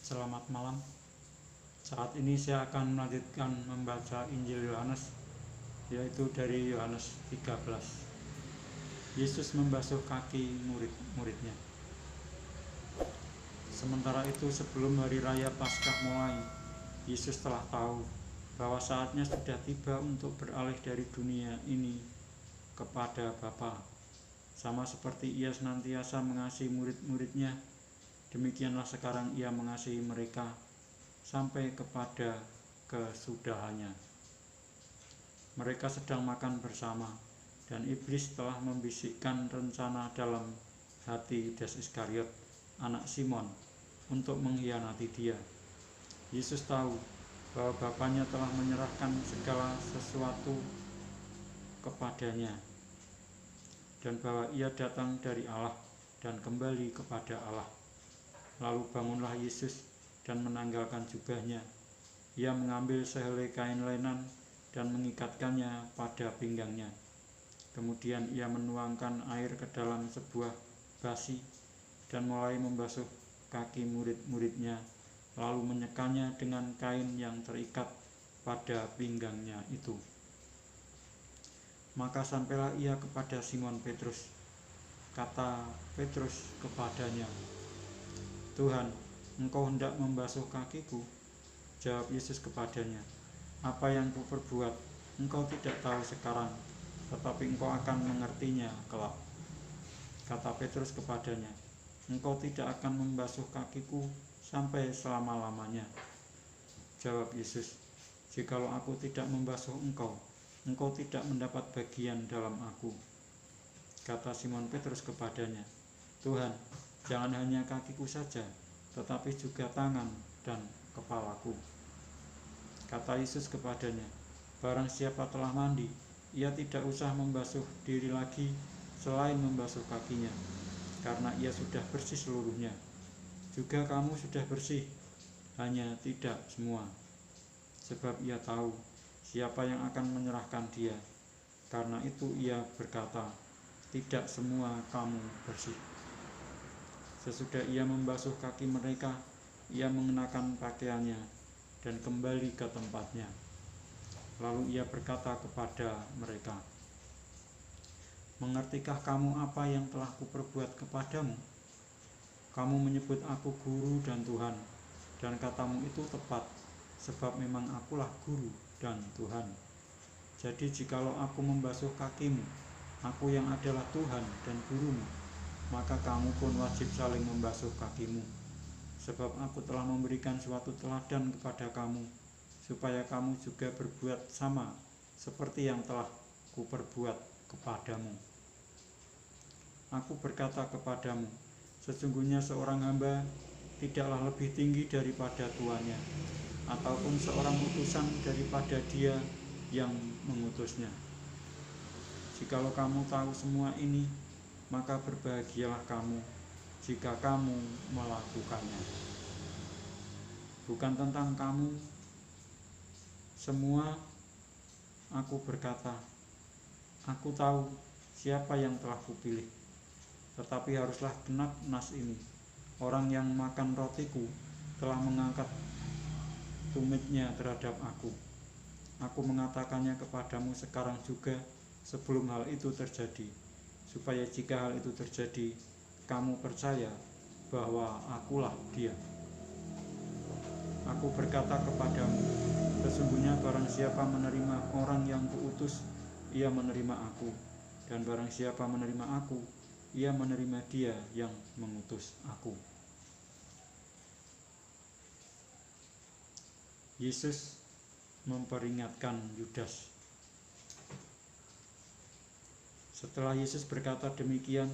Selamat malam. Saat ini saya akan melanjutkan membaca Injil Yohanes, yaitu dari Yohanes 13. Yesus membasuh kaki murid-muridnya. Sementara itu, sebelum hari raya Paskah mulai, Yesus telah tahu bahwa saatnya sudah tiba untuk beralih dari dunia ini kepada Bapa. Sama seperti Ia senantiasa mengasihi murid-muridnya, demikianlah sekarang Ia mengasihi mereka sampai kepada kesudahannya. Mereka sedang makan bersama, dan iblis telah membisikkan rencana dalam hati Yudas Iskariot, anak Simon, untuk mengkhianati Dia. Yesus tahu bahwa Bapanya telah menyerahkan segala sesuatu kepadanya, dan bahwa Ia datang dari Allah dan kembali kepada Allah. Lalu bangunlah Yesus dan menanggalkan jubahnya. Ia mengambil sehelai kain lenan dan mengikatkannya pada pinggangnya. Kemudian ia menuangkan air ke dalam sebuah basi dan mulai membasuh kaki murid-muridnya, lalu menyekanya dengan kain yang terikat pada pinggangnya itu. Maka sampailah ia kepada Simon Petrus. Kata Petrus kepadanya, "Tuhan, Engkau hendak membasuh kakiku?" Jawab Yesus kepadanya, "Apa yang kuperbuat, engkau tidak tahu sekarang, tetapi engkau akan mengertinya kelak." Kata Petrus kepadanya, "Engkau tidak akan membasuh kakiku sampai selama-lamanya." Jawab Yesus, "Jikalau aku tidak membasuh engkau, engkau tidak mendapat bagian dalam aku." Kata Simon Petrus kepadanya, "Tuhan, jangan hanya kakiku saja, tetapi juga tangan dan kepalaku." Kata Yesus kepadanya, "Barang siapa telah mandi, ia tidak usah membasuh diri lagi selain membasuh kakinya, karena ia sudah bersih seluruhnya. Juga kamu sudah bersih, hanya tidak semua." Sebab ia tahu siapa yang akan menyerahkan dia. Karena itu ia berkata, "Tidak semua kamu bersih." Sesudah ia membasuh kaki mereka, ia mengenakan pakaiannya dan kembali ke tempatnya. Lalu ia berkata kepada mereka, "Mengertikah kamu apa yang telah kuperbuat kepadamu? Kamu menyebut aku guru dan Tuhan, dan katamu itu tepat, sebab memang akulah guru dan Tuhan. Jadi jikalau aku membasuh kakimu, aku yang adalah Tuhan dan gurumu, maka kamu pun wajib saling membasuh kakimu. Sebab aku telah memberikan suatu teladan kepada kamu, supaya kamu juga berbuat sama seperti yang telah kuperbuat kepadamu. Aku berkata kepadamu, sesungguhnya seorang hamba tidaklah lebih tinggi daripada tuannya, ataupun seorang utusan daripada dia yang mengutusnya. Jikalau kamu tahu semua ini, maka berbahagialah kamu jika kamu melakukannya. Bukan tentang kamu semua aku berkata, aku tahu siapa yang telah kupilih. Tetapi haruslah genap nas ini, orang yang makan rotiku telah mengangkat tumitnya terhadap aku. Aku mengatakannya kepadamu sekarang juga, sebelum hal itu terjadi, supaya jika hal itu terjadi, kamu percaya bahwa akulah Dia. Aku berkata kepadamu, sesungguhnya barang siapa menerima orang yang kuutus, ia menerima aku, dan barang siapa menerima aku, ia menerima Dia yang mengutus aku." Yesus memperingatkan Yudas. Setelah Yesus berkata demikian,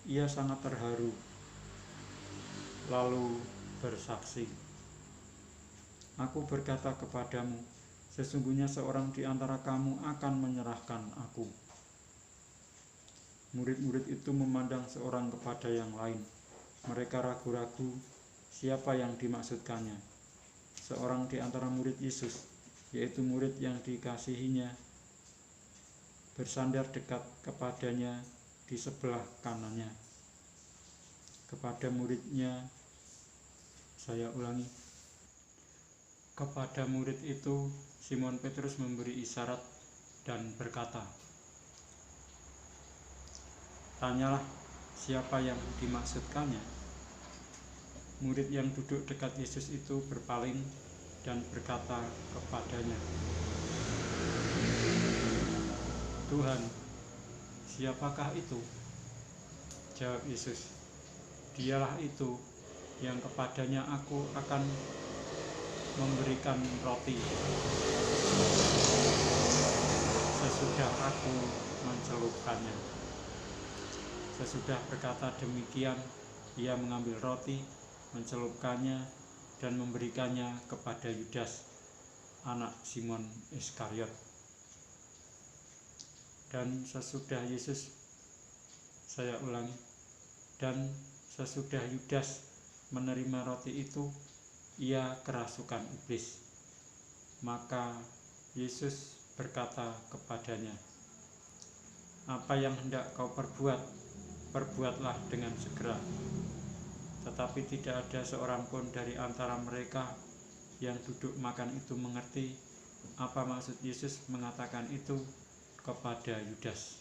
ia sangat terharu, lalu bersaksi, "Aku berkata kepadamu, sesungguhnya seorang di antara kamu akan menyerahkan aku." Murid-murid itu memandang seorang kepada yang lain. Mereka ragu-ragu siapa yang dimaksudkannya. Seorang di antara murid Yesus, yaitu murid yang dikasihinya, bersandar dekat kepadanya di sebelah kanannya. Kepada muridnya Saya ulangi. Kepada murid itu Simon Petrus memberi isyarat dan berkata, "Tanyalah siapa yang dimaksudkannya." Murid yang duduk dekat Yesus itu berpaling dan berkata kepadanya, "Tuhan, siapakah itu?" Jawab Yesus, "Dialah itu yang kepadanya aku akan memberikan roti sesudah aku mencelupkannya." Sesudah berkata demikian, ia mengambil roti, mencelupkannya, dan memberikannya kepada Yudas, anak Simon Iskariot. Dan sesudah Yesus, saya ulangi, dan sesudah Yudas menerima roti itu, ia kerasukan iblis. Maka Yesus berkata kepadanya, "Apa yang hendak kau perbuat, perbuatlah dengan segera." Tetapi tidak ada seorang pun dari antara mereka yang duduk makan itu mengerti apa maksud Yesus mengatakan itu kepada Yudas.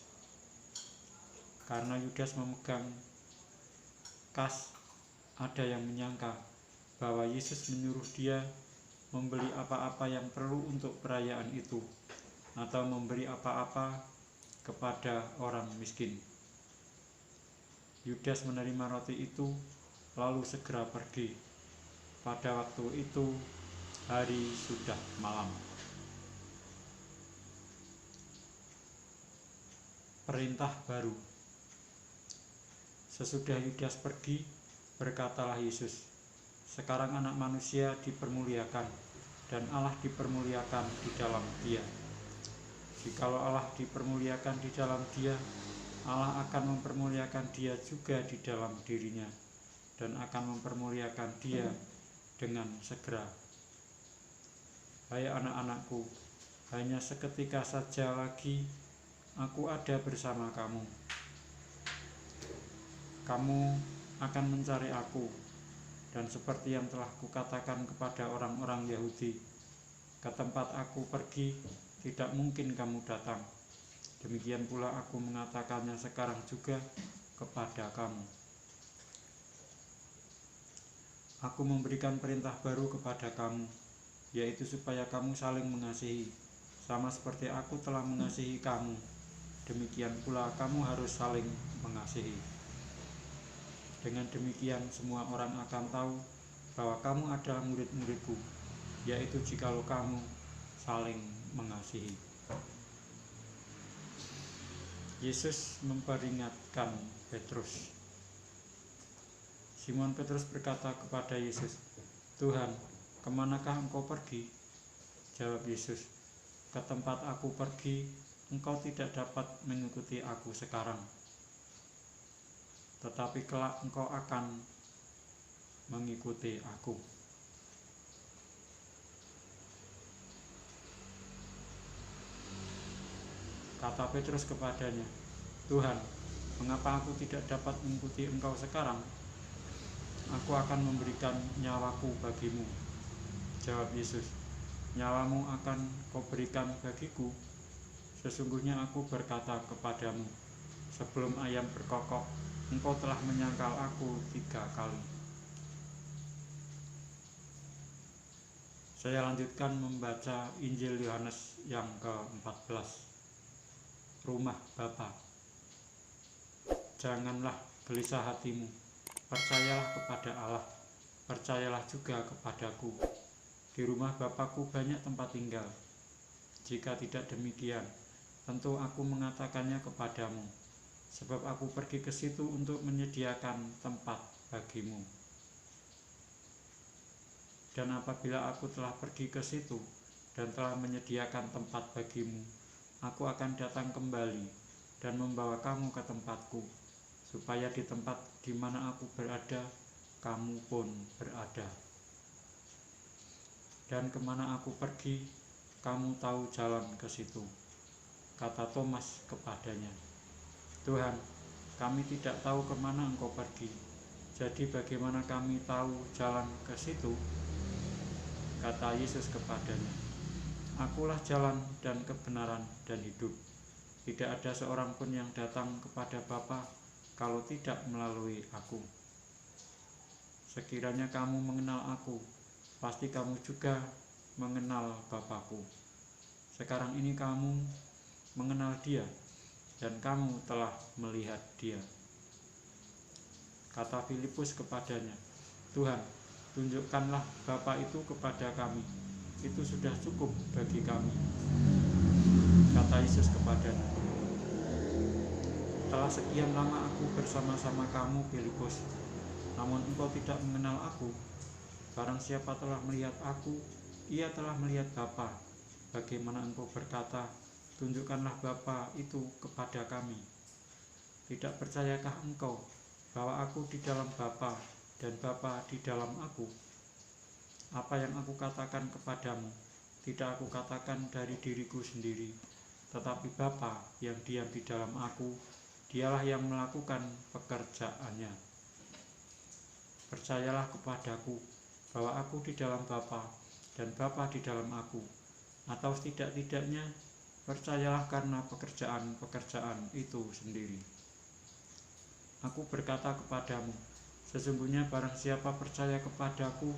Karena Yudas memegang kas, ada yang menyangka bahwa Yesus menyuruh dia membeli apa-apa yang perlu untuk perayaan itu, atau memberi apa-apa kepada orang miskin. Yudas menerima roti itu, lalu segera pergi. Pada waktu itu, hari sudah malam. Perintah baru. Sesudah Yudas pergi, berkatalah Yesus, "Sekarang Anak Manusia dipermuliakan, dan Allah dipermuliakan di dalam Dia. Jikalau Allah dipermuliakan di dalam Dia, Allah akan mempermuliakan Dia juga di dalam dirinya, dan akan mempermuliakan Dia dengan segera. Hai anak-anakku, hanya seketika saja lagi aku ada bersama kamu. Kamu akan mencari aku, dan seperti yang telah kukatakan kepada orang-orang Yahudi, ke tempat aku pergi tidak mungkin kamu datang. Demikian pula aku mengatakannya sekarang juga kepada kamu. Aku memberikan perintah baru kepada kamu, yaitu supaya kamu saling mengasihi, sama seperti aku telah mengasihi kamu. Demikian pula kamu harus saling mengasihi. Dengan demikian semua orang akan tahu bahwa kamu adalah murid-muridku, yaitu jikalau kamu saling mengasihi." Yesus memperingatkan Petrus. Simon Petrus berkata kepada Yesus, "Tuhan, kemanakah engkau pergi?" Jawab Yesus, "Ke tempat aku pergi, engkau tidak dapat mengikuti aku sekarang. Tetapi kelak engkau akan mengikuti aku." Kata Petrus kepadanya, "Tuhan, mengapa aku tidak dapat mengikuti engkau sekarang? Aku akan memberikan nyawaku bagimu." Jawab Yesus, "Nyawamu akan kau berikan bagiku? Sesungguhnya aku berkata kepadamu, sebelum ayam berkokok, engkau telah menyangkal aku 3 kali." Saya lanjutkan membaca Injil Yohanes yang ke-14. Rumah Bapa. Janganlah gelisah hatimu. Percayalah kepada Allah, percayalah juga kepadaku. Di rumah Bapakku banyak tempat tinggal. Jika tidak demikian, tentu aku mengatakannya kepadamu, sebab aku pergi ke situ untuk menyediakan tempat bagimu. Dan apabila aku telah pergi ke situ dan telah menyediakan tempat bagimu, aku akan datang kembali dan membawa kamu ke tempatku, supaya di tempat di mana aku berada, kamu pun berada. Dan kemana aku pergi, kamu tahu jalan ke situ." Kata Thomas kepadanya, "Tuhan, kami tidak tahu kemana engkau pergi. Jadi bagaimana kami tahu jalan ke situ? Kata Yesus kepadanya, Akulah jalan dan kebenaran dan hidup. Tidak ada seorang pun yang datang kepada Bapa kalau tidak melalui aku. Sekiranya kamu mengenal aku, pasti kamu juga mengenal Bapa-Ku. Sekarang ini kamu mengenal Dia, dan kamu telah melihat Dia. Kata Filipus kepadanya, Tuhan, tunjukkanlah Bapa itu kepada kami. Itu sudah cukup bagi kami. Kata Yesus kepadanya, telah sekian lama aku bersama-sama kamu, Filipus, namun engkau tidak mengenal aku. Barang siapa telah melihat aku, ia telah melihat Bapa. Bagaimana engkau berkata, tunjukkanlah Bapa itu kepada kami? Tidak percayakah engkau bahwa aku di dalam Bapa dan Bapa di dalam aku? Apa yang aku katakan kepadamu, tidak aku katakan dari diriku sendiri, tetapi Bapa yang diam di dalam aku, Dialah yang melakukan pekerjaannya. Percayalah kepadaku bahwa aku di dalam Bapa dan Bapa di dalam aku, atau setidak-tidaknya percayalah karena pekerjaan-pekerjaan itu sendiri. Aku berkata kepadamu, sesungguhnya barang siapa percaya kepadaku,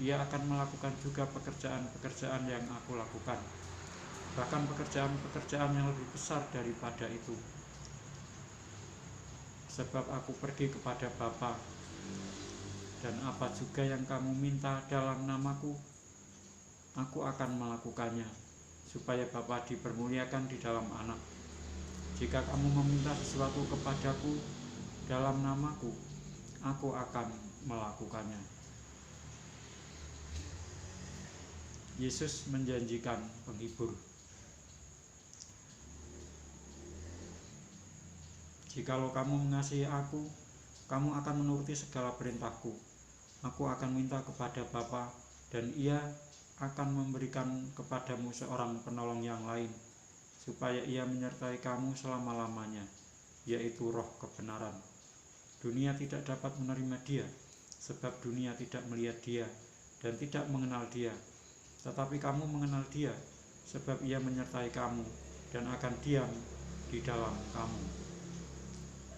ia akan melakukan juga pekerjaan-pekerjaan yang aku lakukan, bahkan pekerjaan-pekerjaan yang lebih besar daripada itu. Sebab aku pergi kepada Bapa, dan apa juga yang kamu minta dalam namaku, aku akan melakukannya, supaya Bapa dipermuliakan di dalam Anak. Jika kamu meminta sesuatu kepadaku dalam namaku, aku akan melakukannya. Yesus menjanjikan penghibur. Jikalau kamu mengasihi aku, kamu akan menuruti segala perintahku. Aku akan minta kepada Bapa, dan Ia akan memberikan kepadamu seorang penolong yang lain, supaya Ia menyertai kamu selama-lamanya, yaitu Roh kebenaran. Dunia tidak dapat menerima Dia, sebab dunia tidak melihat Dia dan tidak mengenal Dia. Tetapi kamu mengenal Dia, sebab Ia menyertai kamu dan akan diam di dalam kamu.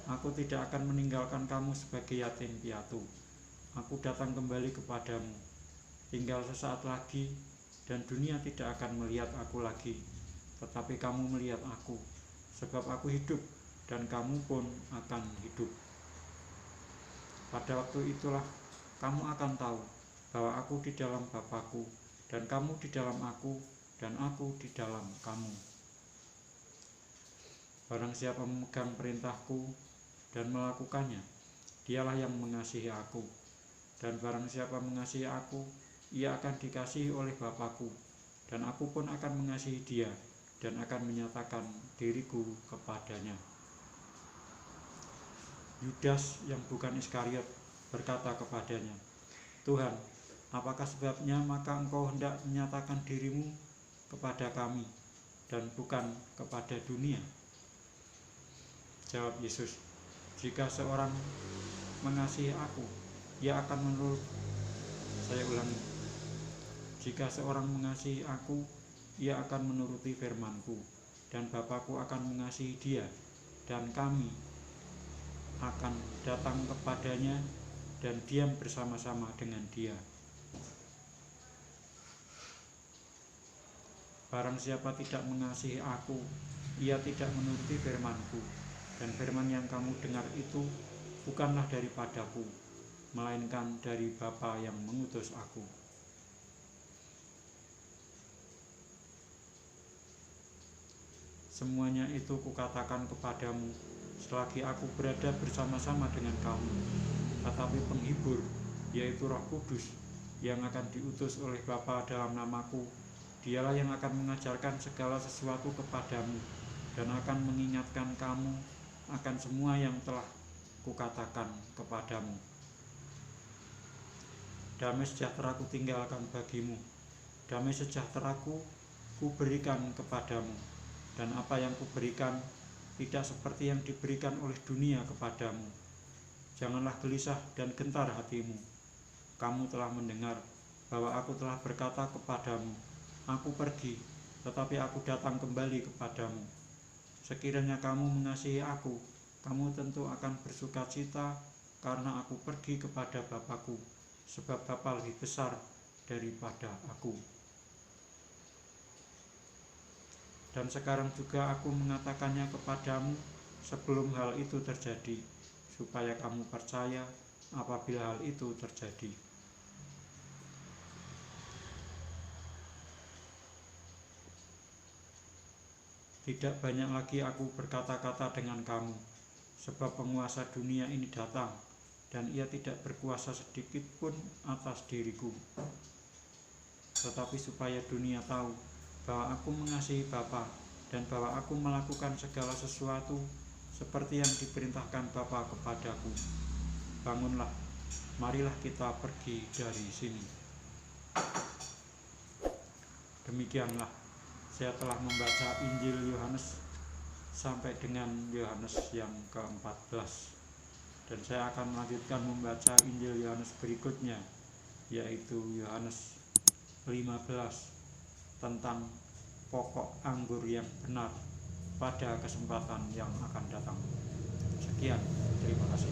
Aku tidak akan meninggalkan kamu sebagai yatim piatu. Aku datang kembali kepadamu. Tinggal sesaat lagi, dan dunia tidak akan melihat aku lagi, tetapi kamu melihat aku, sebab aku hidup, dan kamu pun akan hidup. Pada waktu itulah kamu akan tahu bahwa aku di dalam Bapa-Ku, dan kamu di dalam aku, dan aku di dalam kamu. Barang siapa memegang perintahku dan melakukannya, dialah yang mengasihi aku. Dan barang siapa mengasihi aku, ia akan dikasihi oleh Bapa-Ku, dan aku pun akan mengasihi dia, dan akan menyatakan diriku kepadanya. Yudas yang bukan Iskariot berkata kepadanya, Tuhan, apakah sebabnya maka engkau hendak menyatakan dirimu kepada kami, dan bukan kepada dunia? Jawab Yesus, jika seorang mengasihi aku, ia akan menurut. Saya ulangi. Jika seorang mengasihi aku, ia akan menuruti firman-Ku, dan Bapa-Ku akan mengasihi dia, dan kami akan datang kepadanya dan diam bersama-sama dengan dia. Barang siapa tidak mengasihi aku, ia tidak menuruti firman-Ku, dan firman yang kamu dengar itu bukanlah daripadaku, melainkan dari Bapa yang mengutus aku. Semuanya itu kukatakan kepadamu selagi aku berada bersama-sama dengan kamu. Tetapi penghibur, yaitu Roh Kudus, yang akan diutus oleh Bapa dalam namaku, dialah yang akan mengajarkan segala sesuatu kepadamu, dan akan mengingatkan kamu akan semua yang telah kukatakan kepadamu. Damai sejahtera ku tinggalkan bagimu, damai sejahtera ku berikan kepadamu, dan apa yang kuberikan tidak seperti yang diberikan oleh dunia kepadamu. Janganlah gelisah dan gentar hatimu. Kamu telah mendengar bahwa aku telah berkata kepadamu, aku pergi, tetapi aku datang kembali kepadamu. Sekiranya kamu mengasihi aku, kamu tentu akan bersuka cita karena aku pergi kepada Bapa-Ku, sebab Bapa lebih besar daripada aku. Dan sekarang juga aku mengatakannya kepadamu sebelum hal itu terjadi, supaya kamu percaya apabila hal itu terjadi. Tidak banyak lagi aku berkata-kata dengan kamu, sebab penguasa dunia ini datang, dan ia tidak berkuasa sedikit pun atas diriku. Tetapi supaya dunia tahu bahwa aku mengasihi Bapa, dan bahwa aku melakukan segala sesuatu seperti yang diperintahkan Bapa kepadaku. Bangunlah, marilah kita pergi dari sini. Demikianlah, saya telah membaca Injil Yohanes sampai dengan Yohanes yang ke-14. Dan saya akan melanjutkan membaca Injil Yohanes berikutnya, yaitu Yohanes 15, tentang pokok anggur yang benar pada kesempatan yang akan datang. Sekian, terima kasih.